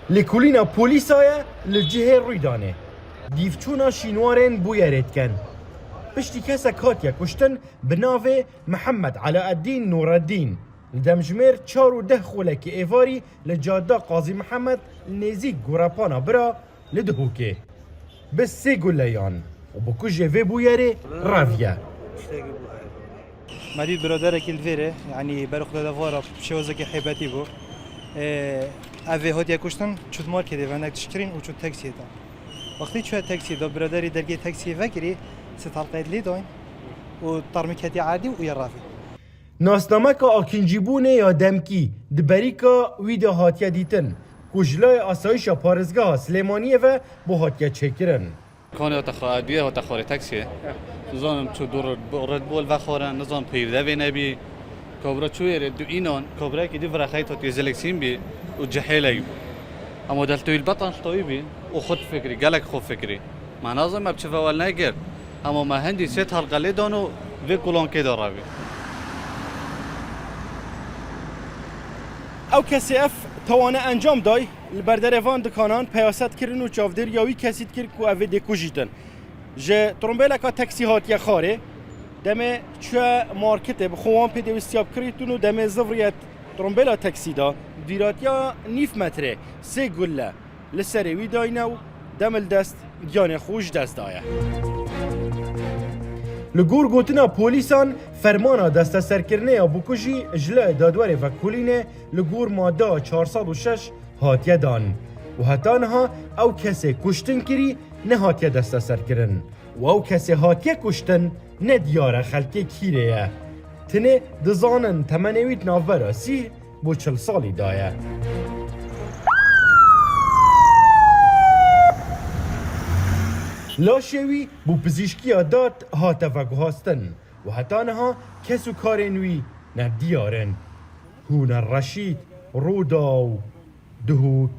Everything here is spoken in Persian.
لکولینا پولیسای لجهه رویدانه دیفچونا شینوارن بویرید کن پشتی کسا کاتیا کشتن بناو محمد علاء الدین نور الدین لدمجمیر 4 خولک ایواری لجاده قاضی محمد نزیک گوراپانا برا لدهوکه بس 3 گلیان و بکجه وی بویره راویه مدید برادرك الفيري يعني برخ لافورا بشوزك حيباتي بو اوه هاتيا كشتن شد ماركت فانك تشترين و شد تاكسي دا وقتی شو تاكسي دا برادري درجه تاكسي فكري ستالقيد لي دوين و طرمكتي عادي و يرافي ناسنامکا آکینجیبونه یا دمکی دبریکا ویدا هاتیا دیتن کجلای آسایش پارزگاه سلیمانیه و با هاتیا چکرن كان تخاديه وتخوري تاكسي نظام شو دور رد بول وخورن نظام بيرده بنبي كبرى شو يرد إينان كبرى كده فرا خيطة تيزلكسين بي وجحيلي اما دلتو البطن طيبين وخد فكري قالك خد فكري ما نظام ما بتشوفه ولا ناقر اما ما هندي ست هالقلي دانو في كلون كده رابي او کسی اف توانه انجام دای البردروان دکانان پیاست کرن و چاودر یاوی کسید کرد که اوه دکوژیتن جه ترمبیل که تاکسی هاتیه خاره دمه چه مارکت بخوان پیده و استیاب کریتون و دمه زفریت ترمبیل تاکسی دا دیراتیا 9 متره 3 گله لسره وی داینه و دمل دست گیان خوش دست دایه لگور گوتنا پولیسان فرمانا دست سرکرنه یا بکجی اجلاء دادواره و کلینه لگور ماده 406 هاتیه دان و هتانها او کسی کشتن کری نه هاتیه دست سرکرن و او کسی هاتیه کشتن نه دیاره خلکه کیره تنه دزانن تمنویت ناورا 30 بو 40 سالی دایه لاشوی بو پزیشکی داد هاته و گهاستن و هتانها کسو کارنوی نه دیارن هون الرشید روداو دهوک